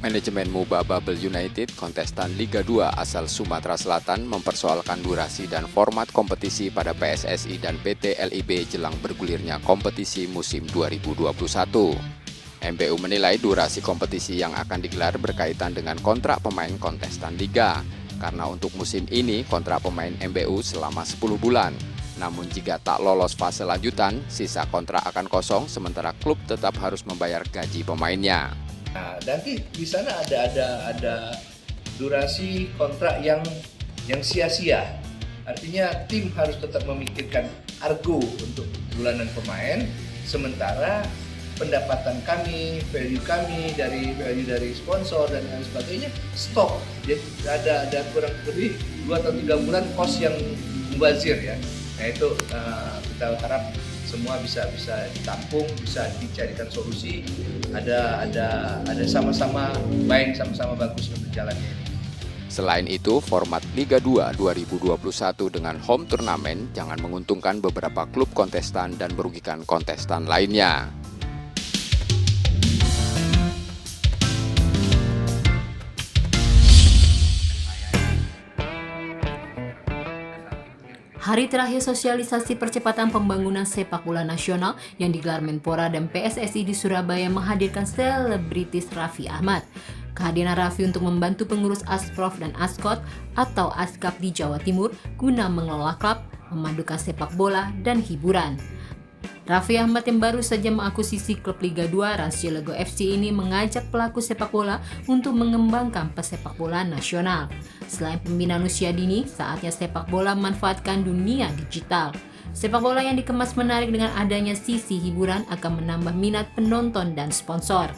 Manajemen Muba Babel United, kontestan Liga 2 asal Sumatera Selatan, mempersoalkan durasi dan format kompetisi pada PSSI dan PT LIB jelang bergulirnya kompetisi musim 2021. MBU menilai durasi kompetisi yang akan digelar berkaitan dengan kontrak pemain kontestan Liga. Karena untuk musim ini, kontrak pemain MBU selama 10 bulan. Namun jika tak lolos fase lanjutan, sisa kontrak akan kosong sementara klub tetap harus membayar gaji pemainnya. Nah, nanti di sana ada durasi kontrak yang sia-sia. Artinya tim harus tetap memikirkan argo untuk bulanan pemain, sementara pendapatan kami, value dari sponsor dan lain sebagainya stop. Jadi ada kurang lebih 2 atau 3 bulan kos yang mubazir ya. Nah itu kita harap semua bisa ditampung, bisa dicarikan solusi. Ada sama-sama baik, sama-sama bagus untuk jalannya ini. Selain itu, format Liga 2 2021 dengan home turnamen jangan menguntungkan beberapa klub kontestan dan merugikan kontestan lainnya. Hari terakhir sosialisasi percepatan pembangunan sepak bola nasional yang digelar Menpora dan PSSI di Surabaya menghadirkan selebritis Raffi Ahmad. Kehadiran Raffi untuk membantu pengurus Asprof dan Askot atau Askap di Jawa Timur guna mengelola klub, memadukan sepak bola, dan hiburan. Raffi Ahmad yang baru saja mengakuisisi klub Liga 2 Rans Cilegon FC ini mengajak pelaku sepak bola untuk mengembangkan pesepak bola nasional. Selain pembinaan usia dini, saatnya sepak bola memanfaatkan dunia digital. Sepak bola yang dikemas menarik dengan adanya sisi hiburan akan menambah minat penonton dan sponsor.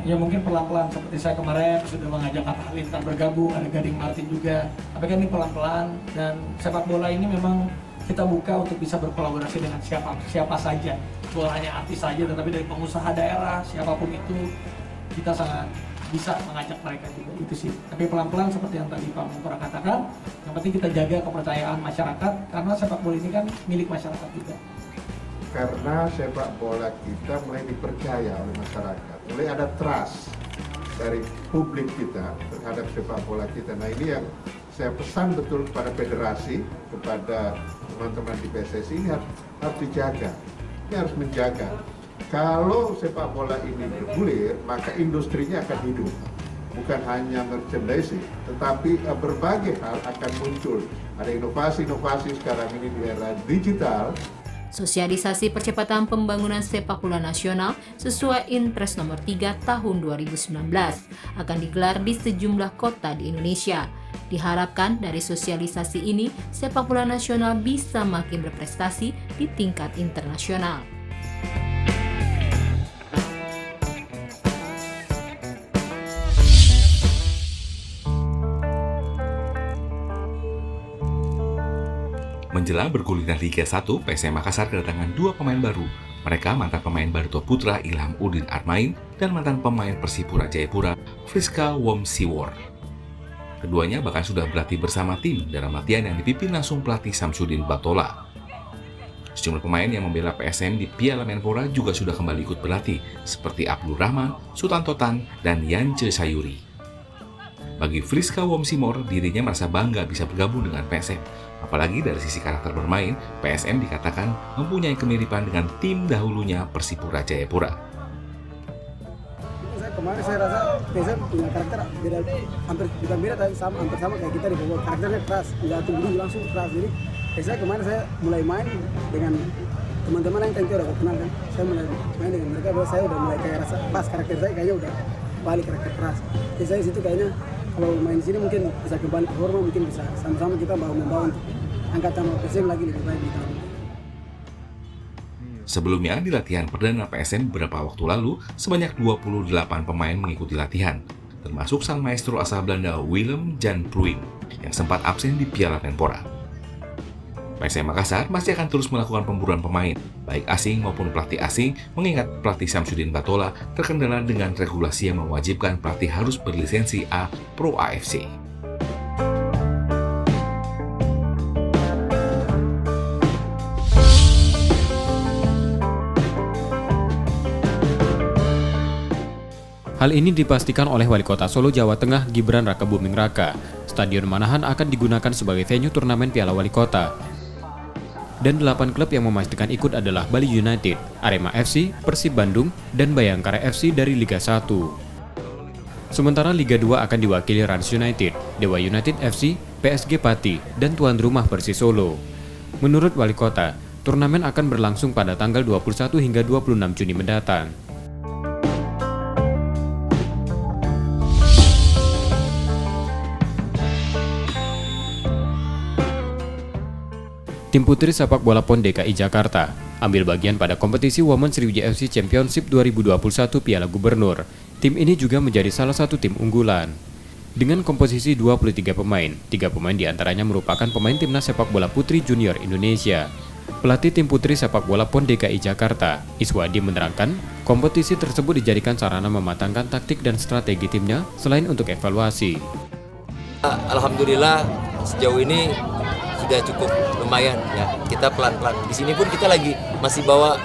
Ya mungkin pelan-pelan seperti saya kemarin sudah mengajak Atta Halilintar bergabung, ada Gading Martin juga. Tapi kan ini pelan-pelan dan sepak bola ini memang kita buka untuk bisa berkolaborasi dengan siapa saja. Bukan hanya artis saja, tetapi dari pengusaha daerah, siapapun itu kita sangat bisa mengajak mereka juga, itu sih. Tapi pelan-pelan seperti yang tadi Pak Menpora katakan, yang penting kita jaga kepercayaan masyarakat karena sepak bola ini kan milik masyarakat juga. Karena sepak bola kita mulai dipercaya oleh masyarakat, mulai ada trust dari publik kita terhadap sepak bola kita. Nah ini yang saya pesan betul kepada federasi, kepada teman-teman di PSSI, ini harus dijaga, ini harus menjaga. Kalau sepak bola ini bergulir, maka industrinya akan hidup. Bukan hanya merchandising, tetapi berbagai hal akan muncul. Ada inovasi-inovasi sekarang ini di era digital. Sosialisasi percepatan pembangunan sepak bola nasional sesuai Inpres nomor 3 tahun 2019 akan digelar di sejumlah kota di Indonesia. Diharapkan dari sosialisasi ini, sepak bola nasional bisa makin berprestasi di tingkat internasional. Menjelang bergulirnya Liga 1, PSM Makassar kedatangan 2 pemain baru. Mereka mantan pemain Barito Putra Ilham Udin Armain dan mantan pemain Persipura Jayapura Friska Womsiwor. Keduanya bahkan sudah berlatih bersama tim dalam latihan yang dipimpin langsung pelatih Samsudin Batola. Sejumlah pemain yang membela PSM di Piala Menpora juga sudah kembali ikut berlatih, seperti Abdul Rahman, Sutanto Tan, dan Yance Sayuri. Bagi Friska Womsimor, dirinya merasa bangga bisa bergabung dengan PSM. Apalagi dari sisi karakter bermain, PSM dikatakan mempunyai kemiripan dengan tim dahulunya Persipura Jayapura. Kemarin saya rasa PSM punya karakter beda, hampir bukan beda tapi hampir sama kayak kita di bawah. Karakternya keras, nggak tunggu langsung keras. Jadi saya kemarin saya mulai main dengan teman-teman yang tentu udah kenal kan. Saya mulai main dengan mereka, bahwa saya udah mulai kayak rasa pas karakter saya kayaknya udah balik karakter keras. Jadi saya situ kayaknya kalau main di sini mungkin bisa kembali ke forma, mungkin bisa sama-sama kita membawa untuk angkat nama PSM lagi lebih baik di tahun ini. Sebelumnya, di latihan perdana PSM beberapa waktu lalu, sebanyak 28 pemain mengikuti latihan, termasuk sang maestro asal Belanda Willem Jan Pruim yang sempat absen di Piala Menpora. PSM Makassar masih akan terus melakukan pemburuan pemain, baik asing maupun pelatih asing, mengingat pelatih Samsudin Batola terkendala dengan regulasi yang mewajibkan pelatih harus berlisensi A Pro AFC. Hal ini dipastikan oleh Wali Kota Solo, Jawa Tengah, Gibran Rakabuming Raka. Stadion Manahan akan digunakan sebagai venue turnamen Piala Wali Kota. Dan 8 klub yang memastikan ikut adalah Bali United, Arema FC, Persib Bandung, dan Bayangkara FC dari Liga 1. Sementara Liga 2 akan diwakili Rans United, Dewa United FC, PSG Pati, dan tuan rumah Persis Solo. Menurut Wali Kota, turnamen akan berlangsung pada tanggal 21 hingga 26 Juni mendatang. Tim putri sepak bola PON DKI Jakarta ambil bagian pada kompetisi Women's Sriwijaya FC Championship 2021 Piala Gubernur. Tim ini juga menjadi salah satu tim unggulan. Dengan komposisi 23 pemain, 3 pemain diantaranya merupakan pemain timnas sepak bola putri junior Indonesia. Pelatih tim putri sepak bola PON DKI Jakarta, Iswadi, menerangkan kompetisi tersebut dijadikan sarana mematangkan taktik dan strategi timnya selain untuk evaluasi. Alhamdulillah sejauh ini sudah cukup lumayan ya. Kita pelan-pelan. Di sini pun kita lagi masih bawa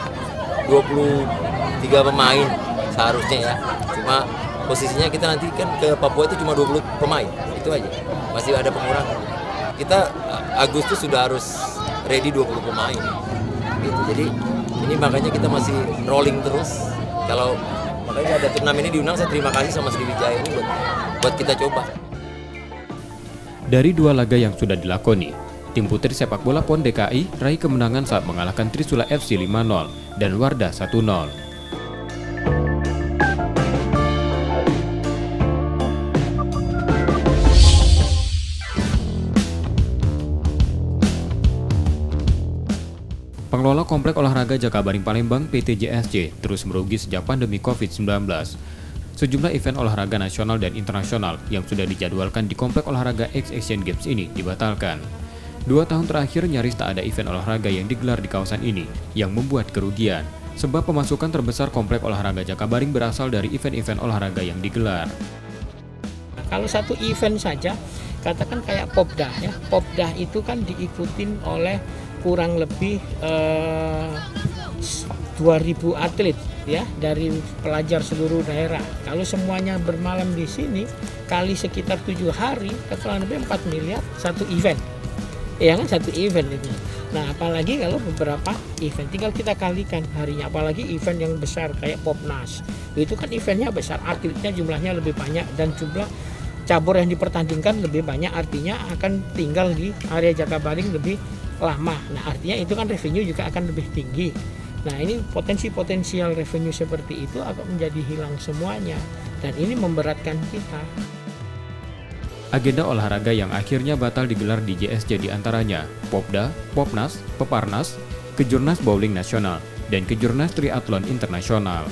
23 pemain seharusnya ya. Cuma posisinya kita nanti kan ke Papua itu cuma 20 pemain. Itu aja. Masih ada pengurangan. Kita Agustus sudah harus ready 20 pemain. Gitu. Jadi ini makanya kita masih rolling terus. Kalau makanya ada turnamen ini diundang, saya terima kasih sama Sriwijaya ini buat kita coba. Dari 2 laga yang sudah dilakoni, tim putri sepak bola PON DKI raih kemenangan saat mengalahkan Trisula FC 5-0 dan Wardah 1-0. Pengelola Komplek Olahraga Jakabaring Palembang (PTJSC) terus merugi sejak pandemi COVID-19. Sejumlah event olahraga nasional dan internasional yang sudah dijadwalkan di Komplek Olahraga X Asian Games ini dibatalkan. 2 tahun terakhir nyaris tak ada event olahraga yang digelar di kawasan ini yang membuat kerugian, sebab pemasukan terbesar Komplek Olahraga Jakabaring berasal dari event-event olahraga yang digelar. Kalau satu event saja, katakan kayak Popdah ya. Popdah itu kan diikutin oleh kurang lebih 2.000 atlet ya dari pelajar seluruh daerah. Kalau semuanya bermalam di sini kali sekitar 7 hari, kurang lebih 4 miliar satu event. Ya kan, satu event itu. Nah, apalagi kalau beberapa event, tinggal kita kalikan harinya. Apalagi event yang besar kayak Popnas, itu kan eventnya besar, atletnya jumlahnya lebih banyak dan jumlah cabur yang dipertandingkan lebih banyak, artinya akan tinggal di area Jakabaring lebih lama. Nah, artinya itu kan revenue juga akan lebih tinggi. Nah, ini potensial revenue seperti itu akan menjadi hilang semuanya, dan ini memberatkan kita. Agenda olahraga yang akhirnya batal digelar di JSC diantaranya Popda, Popnas, Peparnas, Kejurnas Bowling Nasional, dan Kejurnas Triathlon Internasional.